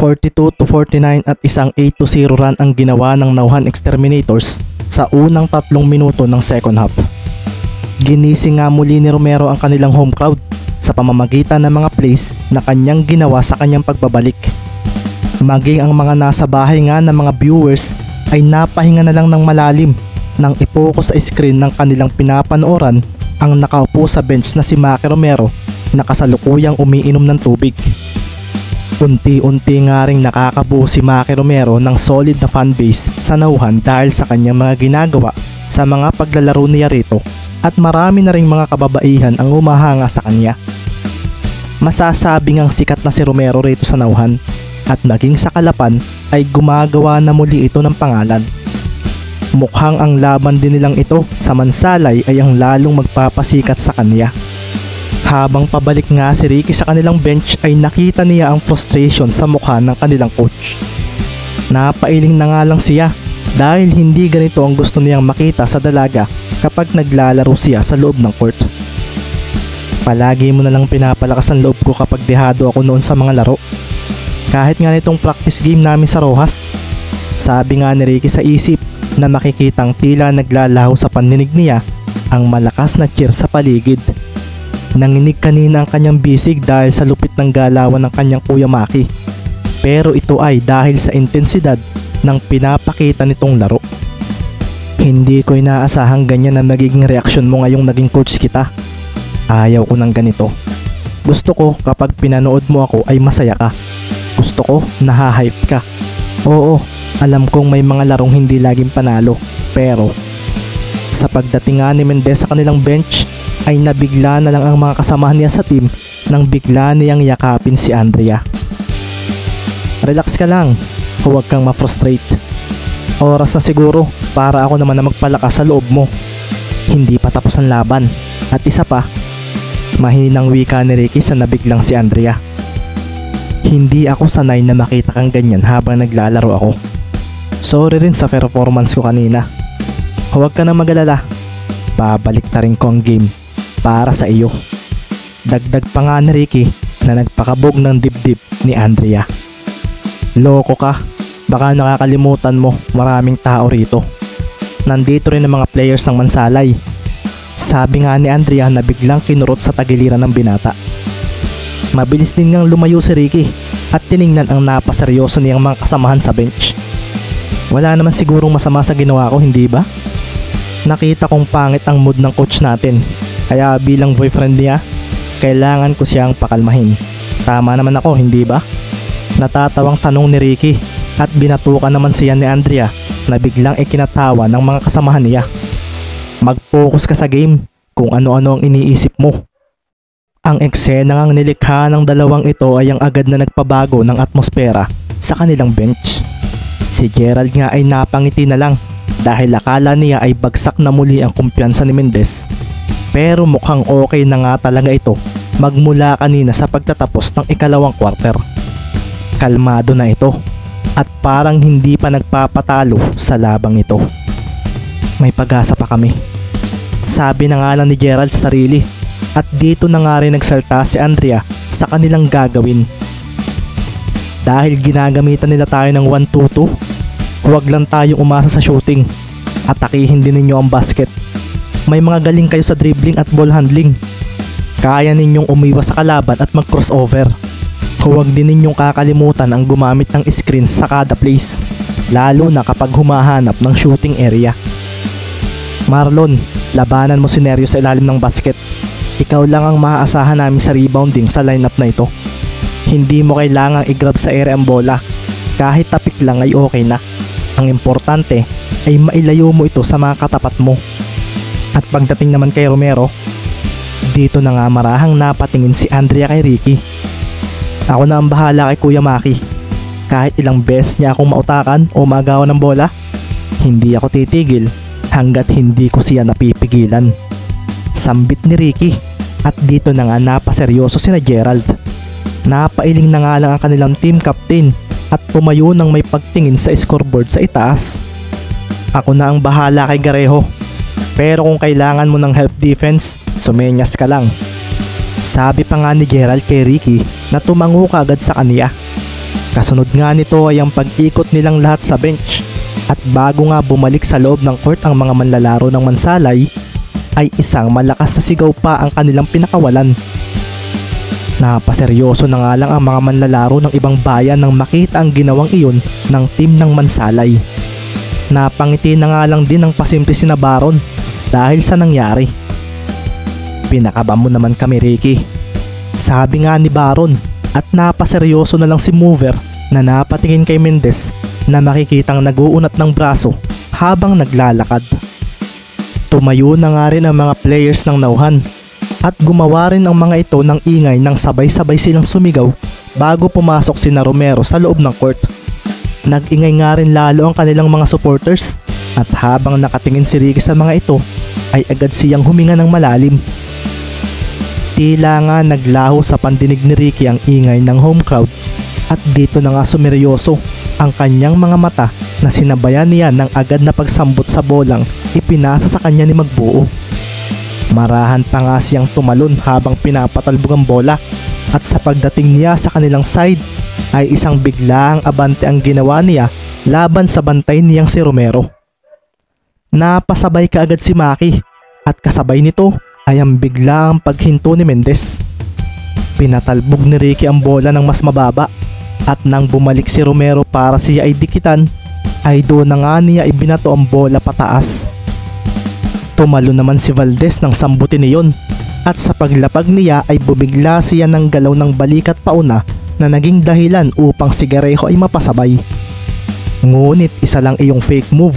42-49 at isang 8-0 run ang ginawa ng Nauhan Exterminators sa unang 3 minuto ng second half. Ginising nga muli ni Romero ang kanilang home crowd sa pamamagitan ng mga plays na kanyang ginawa sa kanyang pagbabalik. Maging ang mga nasa bahay nga ng mga viewers ay napahinga na lang ng malalim nang ipokus sa screen ng kanilang pinapanooran ang nakaupo sa bench na si Maki Romero na kasalukuyang umiinom ng tubig. Unti-unti nga ring nakakabuo si Maki Romero ng solid na fanbase sa Nauhan dahil sa kanyang mga ginagawa sa mga paglalaro niya rito at marami na ring mga kababaihan ang umahanga sa kanya. Masasabing ang sikat na si Romero rito sa Nauhan at maging sa Kalapan ay gumagawa na muli ito ng pangalan. Mukhang ang laban din nilang ito sa Mansalay ay ang lalong magpapasikat sa kanya. Habang pabalik nga si Ricky sa kanilang bench ay nakita niya ang frustration sa mukha ng kanilang coach. Napailing na nga lang siya dahil hindi ganito ang gusto niyang makita sa dalaga kapag naglalaro siya sa loob ng court. Palagi mo na lang pinapalakas ang loob ko kapag dehado ako noon sa mga laro. Kahit nga nitong practice game namin sa Rojas, sabi nga ni Ricky sa isip na makikitang tila naglalaho sa pandinig niya ang malakas na cheer sa paligid. Nanginig kanina ang kanyang bisig dahil sa lupit ng galawan ng kanyang Kuya Maki. Pero ito ay dahil sa intensidad ng pinapakita nitong laro. Hindi ko inaasahang ganyan na magiging reaksyon mo ngayong naging coach kita. Ayaw ko ng ganito. Gusto ko kapag pinanood mo ako ay masaya ka. Gusto ko nahahype ka. Oo, alam kong may mga larong hindi laging panalo. Pero sa pagdating nga ni Mendez sa kanilang bench ay nabigla na lang ang mga kasamahan niya sa team nang bigla niyang yakapin si Andrea. Relax ka lang, huwag kang ma-frustrate. Oras na siguro para ako naman na magpalakas sa loob mo. Hindi pa tapos ang laban. At isa pa, mahinang wika ni Ricky sa nabiglang si Andrea. Hindi ako sanay na makita kang ganyan habang naglalaro ako. Sorry rin sa performance ko kanina. Huwag ka na mag-alala. Babalik ta rin ko ang game para sa iyo. Dagdag pa nga ni Ricky na nagpakabog ng dibdib ni Andrea. Loko ka, baka nakakalimutan mo maraming tao rito. Nandito rin ang mga players ng Mansalay. Sabi nga ni Andrea na biglang kinurot sa tagiliran ng binata. Mabilis din ngang lumayo si Ricky at tiningnan ang napaseryoso niyang mga kasamahan sa bench. Wala naman sigurong masama sa ginawa ko, hindi ba? Nakita kong pangit ang mood ng coach natin, kaya bilang boyfriend niya, kailangan ko siyang pakalmahin. Tama naman ako, hindi ba? Natatawang tanong ni Ricky at binatukan naman siya ni Andrea na biglang ikinatawa ng mga kasamahan niya. Mag-focus ka sa game kung ano-ano ang iniisip mo. Ang eksena ngang nilikha ng dalawang ito ay ang agad na nagpabago ng atmosfera sa kanilang bench. Si Gerald nga ay napangiti na lang dahil akala niya ay bagsak na muli ang kumpiyansa ni Mendez. Pero mukhang okay na nga talaga ito magmula kanina sa pagtatapos ng ikalawang quarter. Kalmado na ito at parang hindi pa nagpapatalo sa labang ito. May pag-asa pa kami, sabi na nga lang ni Gerald sa sarili. At dito na nga rin nagsalta si Andrea sa kanilang gagawin. Dahil ginagamitan nila tayo ng 1-2-2, huwag lang tayong umasa sa shooting. Atakihin din ninyo ang basket. May mga galing kayo sa dribbling at ball handling. Kaya ninyong umiwas sa kalaban at mag-crossover. Huwag din ninyong kakalimutan ang gumamit ng screens sa kada place, lalo na kapag humahanap ng shooting area. Marlon, labanan mo si Nerio sa ilalim ng basket. Ikaw lang ang maaasahan namin sa rebounding sa lineup na ito. Hindi mo kailangang i-grab sa ere ang bola. Kahit tapik lang ay okay na. Ang importante ay mailayo mo ito sa mga katapat mo. At pagdating naman kay Romero, dito na nga marahang napatingin si Andrea kay Ricky. Ako na ang bahala kay Kuya Maki. Kahit ilang beses niya akong mautakan o magawa ng bola, hindi ako titigil hanggat hindi ko siya napipigilan. Sambit ni Ricky. At dito na nga napaseryoso sina Gerald. Napailing na nga lang ang kanilang team captain at tumayo nang may pagtingin sa scoreboard sa itaas. Ako na ang bahala kay Garejo. Pero kung kailangan mo ng help defense, sumenyas ka lang. Sabi pa nga ni Gerald kay Ricky na tumango ka agad sa kanya. Kasunod nga nito ay ang pag-ikot nilang lahat sa bench. At bago nga bumalik sa loob ng court ang mga manlalaro ng Mansalay, ay isang malakas na sigaw pa ang kanilang pinakawalan. Napaseryoso na nga lang ang mga manlalaro ng ibang bayan nang makita ang ginawang iyon ng team ng Mansalay. Napangiti na nga lang din ang pasimple sina Baron dahil sa nangyari. Pinakaba mo naman kami, Ricky, sabi nga ni Baron, at napaseryoso na lang si Mover na napatingin kay Mendez na makikitang nag-uunat ng braso habang naglalakad. Tumayo na nga rin ang mga players ng Nauhan at gumawa rin ang mga ito ng ingay nang sabay-sabay silang sumigaw bago pumasok sina Romero sa loob ng court. Nag-ingay nga rin lalo ang kanilang mga supporters at habang nakatingin si Ricky sa mga ito ay agad siyang huminga ng malalim. Tila nga naglaho sa pandinig ni Ricky ang ingay ng home crowd at dito na nga sumeryoso ang kanyang mga mata na sinabayan niya ng agad na pagsambot sa bolang ipinasa sa kanya ni Magbuo. Marahan pa nga siyang tumalon habang pinapatalbog ang bola at sa pagdating niya sa kanilang side ay isang biglaang abante ang ginawa niya laban sa bantay niyang si Romero. Napasabay kaagad si Maki at kasabay nito ay ang biglaang paghinto ni Mendez. Pinatalbog ni Ricky ang bola ng mas mababa at nang bumalik si Romero para siya ay dikitan ay doon na nga niya ibinato ang bola pataas. Tumalo naman si Valdez ng sambutin niyon at sa paglapag niya ay bumigla siya ng galaw ng balikat pauna na naging dahilan upang si Garejo ay mapasabay. Ngunit isa lang iyong fake move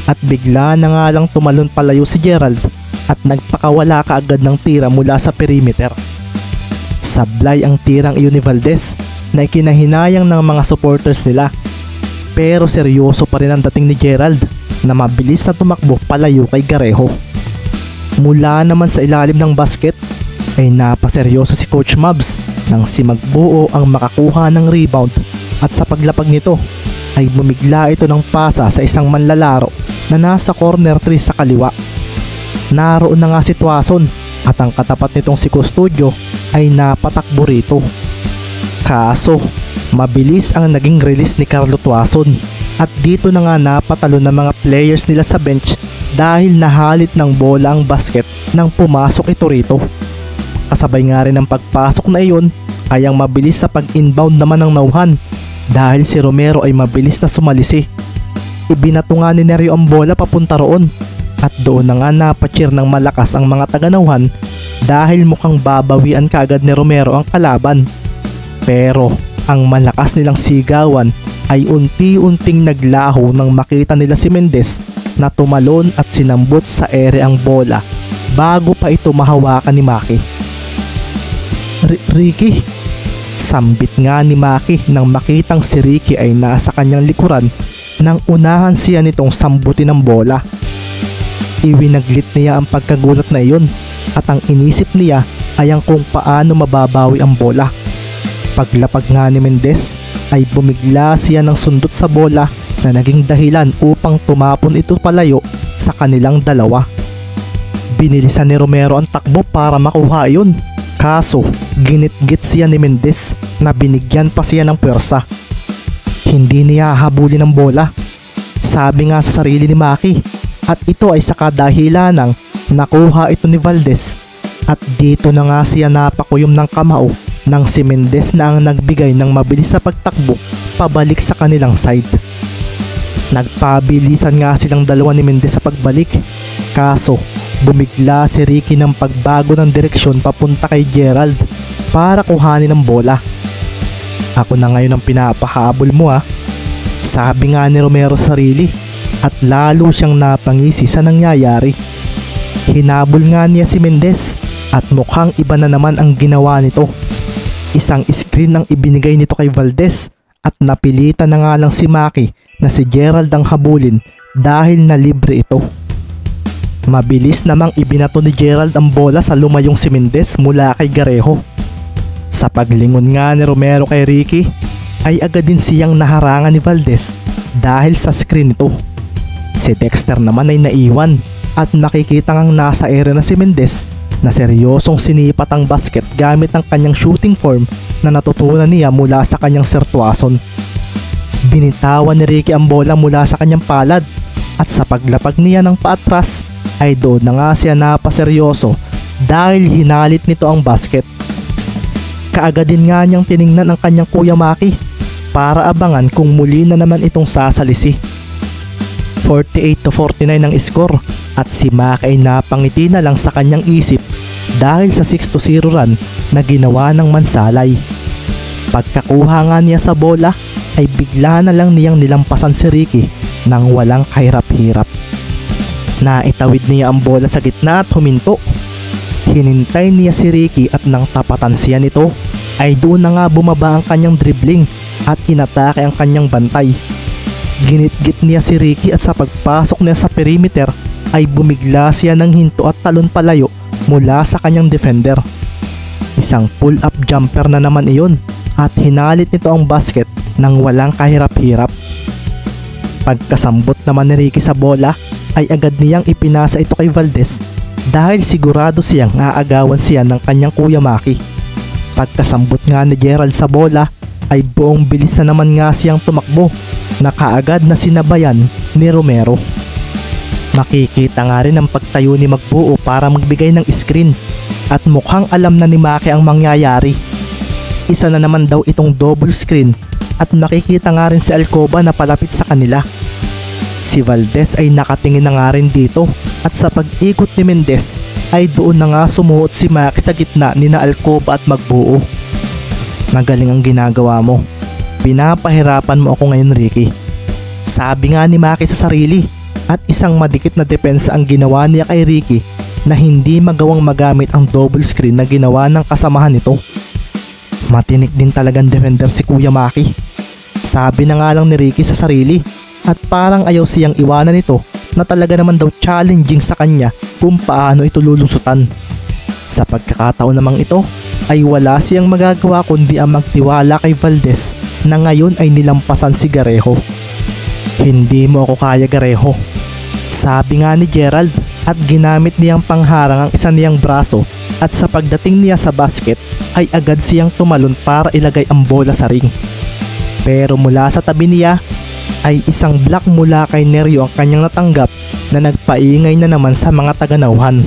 at bigla na nga lang tumalon palayo si Gerald at nagpakawala kaagad ng tira mula sa perimeter. Sablay ang tirang iyon ni Valdez na ikinahinayang ng mga supporters nila. Pero seryoso pa rin ang dating ni Gerald na mabilis na tumakbo palayo kay Garejo. Mula naman sa ilalim ng basket ay napaseryoso si Coach Mabs nang si Magbuo ang makakuha ng rebound at sa paglapag nito ay bumigla ito ng pasa sa isang manlalaro na nasa corner 3 sa kaliwa. Naroon na nga si Tuason at ang katapat nitong si Custodio ay napatakbo rito. Kaso mabilis ang naging release ni Carlo Tuason at dito na nga napatalo ng mga players nila sa bench dahil nahalit ng bola ang basket nang pumasok ito rito. Kasabay nga rin ang pagpasok na iyon ay ang mabilis na pag-inbound naman ng Nauhan dahil si Romero ay mabilis na sumalisi. Ibinato nga ni Nerio ang bola papunta roon at doon na nga napacheer ng malakas ang mga taga-Nauhan dahil mukhang babawian kaagad ni Romero ang kalaban. Pero ang malakas nilang sigawan ay unti-unting naglaho nang makita nila si Mendez na tumalon at sinambot sa ere ang bola bago pa ito mahawakan ni Maki. Ricky, sambit nga ni Maki nang makitang si Ricky ay nasa kanyang likuran nang unahan siya nitong sambutin ng bola. Iwinaglit niya ang pagkagulat na iyon at ang inisip niya ay ang kung paano mababawi ang bola. Paglapag nga ni Mendez ay bumigla siya ng sundot sa bola na naging dahilan upang tumapon ito palayo sa kanilang dalawa. Binilisan ni Romero ang takbo para makuha iyon. Kaso ginitgit siya ni Mendez na binigyan pa siya ng pwersa. Hindi niya habulin ang bola, sabi nga sa sarili ni Maki, at ito ay sa kadahilan ng nakuha ito ni Valdez at dito na nga siya napakuyom ng kamao nang si Mendez na ang nagbigay ng mabilis na pagtakbo pabalik sa kanilang side. Nagpabilisan nga silang dalawa ni Mendez sa pagbalik, kaso bumigla si Ricky ng pagbago ng direksyon papunta kay Gerald para kuhanin ang bola. Ako na ngayon ang pinapahabol mo sabi nga ni Romero sa sarili at lalo siyang napangisi sa nangyayari. Hinabol nga niya si Mendez at mukhang iba na naman ang ginawa nito. Isang screen ang ibinigay nito kay Valdez at napilitan na nga lang si Maki na si Gerald ang habulin dahil na libre ito. Mabilis namang ibinato ni Gerald ang bola sa lumayong si Mendez mula kay Garejo. Sa paglingon nga ni Romero kay Ricky ay agad din siyang naharangan ni Valdez dahil sa screen ito. Si Dexter naman ay naiwan at nakikita ngang nasa ere na si Mendez na seryosong sinipat ang basket gamit ang kanyang shooting form na natutunan niya mula sa kanyang Sir Tuason. Binitawan ni Ricky ang bola mula sa kanyang palad at sa paglapag niya ng paatras ay doon na nga siya napaseryoso dahil hinalit nito ang basket. Kaagad din nga niyang tiningnan ang kanyang Kuya Maki para abangan kung muli na naman itong sasalisi. 48-49 ang score at si Maki ay napangiti na lang sa kanyang isip dahil sa 6-0 run na ginawa ng Mansalay. Pagkakuha nga niya sa bola ay bigla na lang niyang nilampasan si Ricky nang walang kahirap-hirap. Naitawid niya ang bola sa gitna at huminto. Hinintay niya si Ricky at nang tapatan siya nito ay doon na nga bumaba ang kanyang dribbling at inatake ang kanyang bantay. Ginitgit niya si Ricky at sa pagpasok niya sa perimeter ay bumigla siya ng hinto at talon palayo mula sa kanyang defender. Isang pull-up jumper na naman iyon at hinalit nito ang basket nang walang kahirap-hirap. Pagkasambot naman ni Ricky sa bola ay agad niyang ipinasa ito kay Valdez dahil sigurado siyang aagawan siya ng kanyang Kuya Maki. Pagkasambot nga ni Gerald sa bola ay buong bilis na naman nga siyang tumakbo na kaagad na sinabayan ni Romero. Makikita nga rin ang pagtayo ni Magbuo para magbigay ng screen at mukhang alam na ni Maki ang mangyayari. Isa na naman daw itong double screen at makikita nga rin si Alcoba na palapit sa kanila. Si Valdez ay nakatingin na nga rin dito at sa pag-ikot ni Mendez ay doon na nga sumuot si Maki sa gitna ni na Alcoba at Magbuo. Magaling ang ginagawa mo. Pinapahirapan mo ako ngayon, Ricky. Sabi nga ni Maki sa sarili at isang madikit na depensa ang ginawa niya kay Ricky na hindi magawang magamit ang double screen na ginawa ng kasamahan nito. Matinik din talagang defender si Kuya Maki. Sabi na nga lang ni Ricky sa sarili at parang ayaw siyang iwanan ito na talaga naman daw challenging sa kanya kung paano ito lulusutan. Sa pagkakataon namang ito ay wala siyang magagawa kundi ang magtiwala kay Valdez na ngayon ay nilampasan si Garejo. Hindi mo ako kaya, Garejo. Sabi nga ni Gerald at ginamit niyang pangharang ang isa niyang braso at sa pagdating niya sa basket ay agad siyang tumalon para ilagay ang bola sa ring. Pero mula sa tabi niya ay isang block mula kay Neryo ang kanyang natanggap na nagpaingay na naman sa mga taga-nauhan.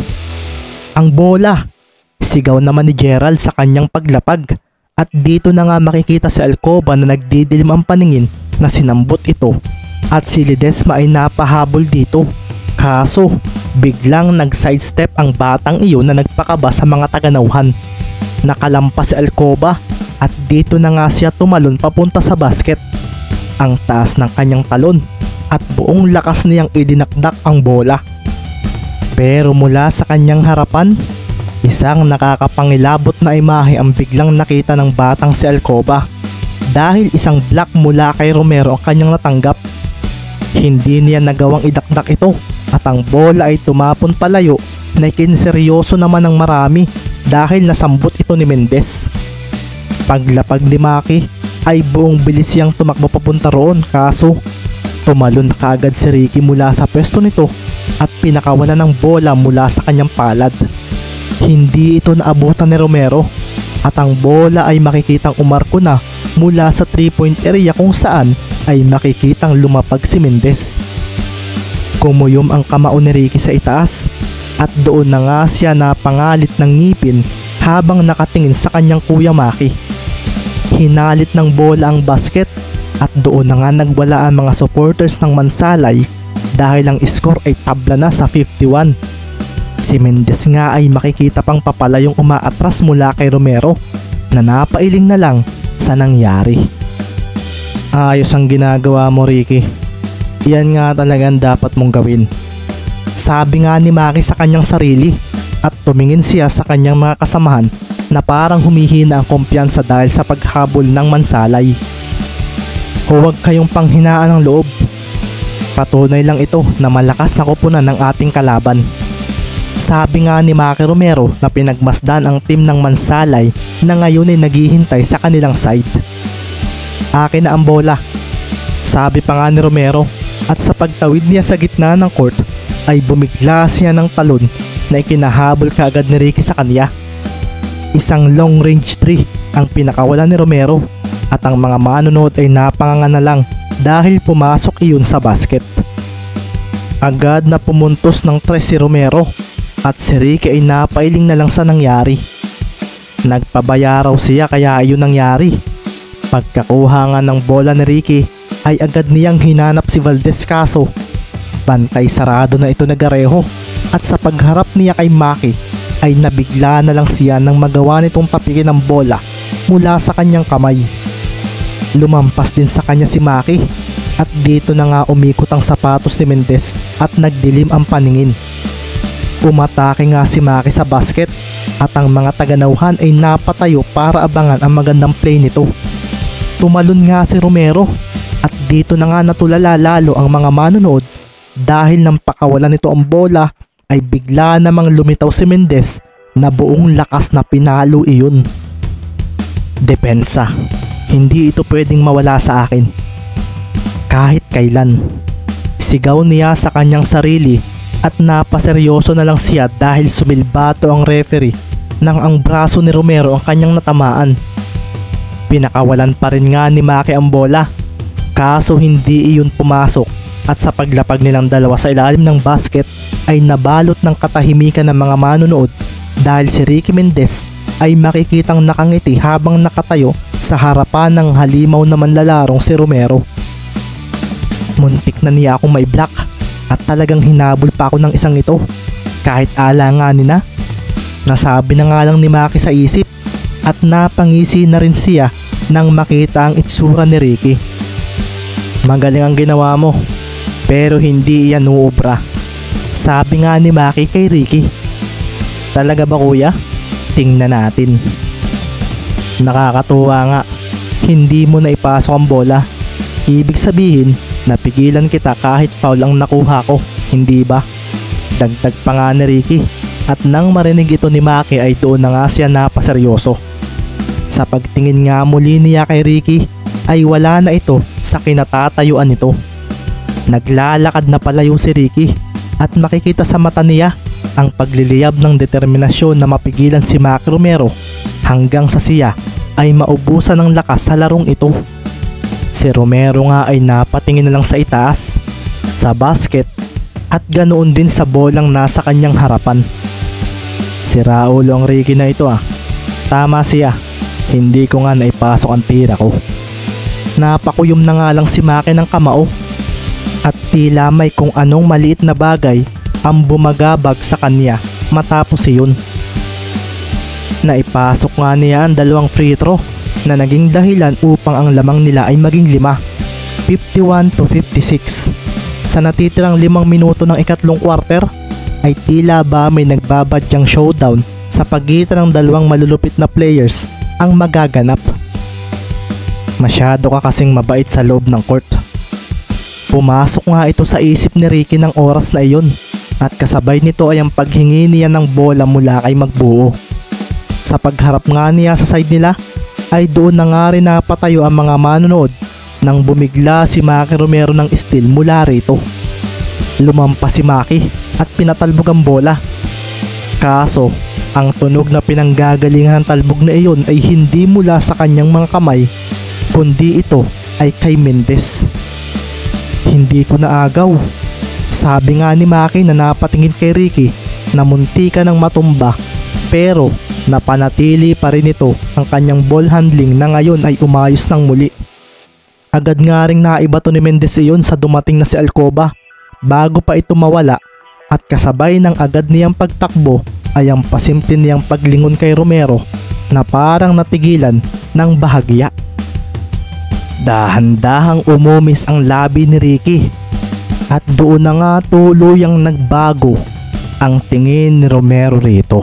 Ang bola! Sigaw naman ni Gerald sa kanyang paglapag at dito na nga makikita si Alcoba na nagdidilim ang paningin na sinambot ito at si Ledesma ay napahabol dito. Kaso biglang nag-sidestep ang batang iyon na nagpakaba sa mga taga-nauhan. Nakalampas si Alcoba at dito na nga siya tumalon papunta sa basket. Ang taas ng kanyang talon at buong lakas niyang idinakdak ang bola. Pero mula sa kanyang harapan, isang nakakapangilabot na imahe ang biglang nakita ng batang si Alcoba dahil isang block mula kay Romero ang kanyang natanggap. Hindi niya nagawang idakdak ito at ang bola ay tumapon palayo na ikinseryoso naman ng marami dahil nasambot ito ni Mendez. Paglapag ni Maki ay buong bilis siyang tumakbo papunta roon kaso tumalon na kaagad si Ricky mula sa pwesto nito at pinakawalan ng bola mula sa kanyang palad. Hindi ito naabutan ni Romero at ang bola ay makikitang umarko na mula sa 3-point area kung saan ay makikitang lumapag si Mendez. Kumuyom ang kamao ni Ricky sa itaas at doon na nga siya napangalit ng ngipin habang nakatingin sa kanyang Kuya Maki. Hinalit ng bola ang basket at doon na nga nagwala ang mga supporters ng Mansalay dahil ang score ay tabla na sa 51. Si Mendez nga ay makikita pang papalayong umaatras mula kay Romero na napailing na lang sa nangyari. Ayos ang ginagawa mo, Ricky. Yan nga talagang dapat mong gawin. Sabi nga ni Maki sa kanyang sarili at tumingin siya sa kanyang mga kasamahan na parang humihina ang kumpiyansa dahil sa paghabol ng Mansalay. Huwag kayong panghinaan ng loob. Patunay lang ito na malakas na koponan ng ating kalaban. Sabi nga ni Maki Romero na pinagmasdan ang team ng Mansalay na ngayon ay naghihintay sa kanilang side. Akin na ang bola, sabi pa nga ni Romero at sa pagtawid niya sa gitna ng court ay bumigla siya ng talon na ikinahabol kaagad ni Ricky sa kanya. Isang long range 3 ang pinakawalan ni Romero at ang mga manonood ay napanganga na lang dahil pumasok iyon sa basket. Agad na pumuntos ng tres si Romero at si Ricky ay napailing na lang sa nangyari. Nagpabaya raw siya kaya iyon nangyari. Pagkakuha nga ng bola ni Ricky ay agad niyang hinanap si Valdez kaso bantay sarado na ito na Garejo at sa pagharap niya kay Maki ay nabigla na lang siya nang magawa nitong tapikin ng bola mula sa kanyang kamay. Lumampas din sa kanya si Maki at dito na nga umikot ang sapatos ni Mendez at nagdilim ang paningin. Umatake nga si Maki sa basket at ang mga taganauhan ay napatayo para abangan ang magandang play nito. Tumalon nga si Romero at dito na nga natulala lalo ang mga manonood dahil nang pakawalan nito ang bola ay bigla namang lumitaw si Mendez na buong lakas na pinalo iyon. Depensa, hindi ito pwedeng mawala sa akin. Kahit kailan. Sigaw niya sa kanyang sarili at napaseryoso na lang siya dahil sumilbato ang referee nang ang braso ni Romero ang kanyang natamaan. Pinakawalan pa rin nga ni Maki ang bola kaso hindi iyon pumasok at sa paglapag nilang dalawa sa ilalim ng basket ay nabalot ng katahimikan ng mga manonood dahil si Ricky Mendez ay makikitang nakangiti habang nakatayo sa harapan ng halimaw na manlalarong si Romero. Muntik na niya akong may block at talagang hinabol pa ako ng isang ito kahit alanganin na. Nasabi na nga lang ni Maki sa isip at napangisi na rin siya nang makita ang itsura ni Ricky. Magaling ang ginawa mo pero hindi yan uubra, sabi nga ni Maki kay Ricky. Talaga ba kuya? Tingnan natin. Nakakatuwa nga, hindi mo na ipasok ang bola. Ibig sabihin napigilan kita kahit foul ang nakuha ko, hindi ba? Dagdag pa nga ni Ricky at nang marinig ito ni Maki ay doon na nga siya napaseryoso. Sa pagtingin nga muli niya kay Ricky ay wala na ito sa kinatatayuan nito. Naglalakad na palayo si Ricky at makikita sa mata niya ang pagliliyab ng determinasyon na mapigilan si Maki Romero hanggang sa siya ay maubusan ng lakas sa larong ito. Si Romero nga ay napatingin na lang sa itaas, sa basket at ganoon din sa bolang nasa kanyang harapan. Si Raulo ang Ricky na ito ah. Tama siya, hindi ko nga naipasok ang tira ko. Napakuyom na nga lang si Maki ng kamao at tila may kung anong maliit na bagay ang bumagabag sa kanya matapos iyon. Naipasok nga niya ang dalawang free throw na naging dahilan upang ang lamang nila ay maging 5, 51-56. Sa natitirang 5 minuto ng ikatlong quarter ay tila ba may nagbabadyang showdown sa pagitan ng dalawang malulupit na players ang magaganap. Masyado ka kasing mabait sa loob ng court. Pumasok nga ito sa isip ni Ricky ng oras na iyon at kasabay nito ay ang paghingi niya ng bola mula kay Magbuo. Sa pagharap nga niya sa side nila ay doon na nga rin napatayo ang mga manonood nang bumigla si Maki Romero ng steal mula rito. Lumampas si Maki at pinatalbog ang bola. Kaso, ang tunog na pinanggagalingan ng talbog na iyon ay hindi mula sa kanyang mga kamay, kundi ito ay kay Mendez. Hindi ko naagaw, sabi nga ni Maki na napatingin kay Ricky na muntika ng matumba pero napanatili pa rin ito ang kanyang ball handling na ngayon ay umayos ng muli. Agad nga ring naiba to ni Mendez iyon sa dumating na si Alcoba bago pa ito mawala at kasabay ng agad niyang pagtakbo ay ang pasimple niyang paglingon kay Romero na parang natigilan ng bahagya. Dahan-dahang umumis ang labi ni Ricky at doon na nga tuluyang nagbago ang tingin ni Romero rito.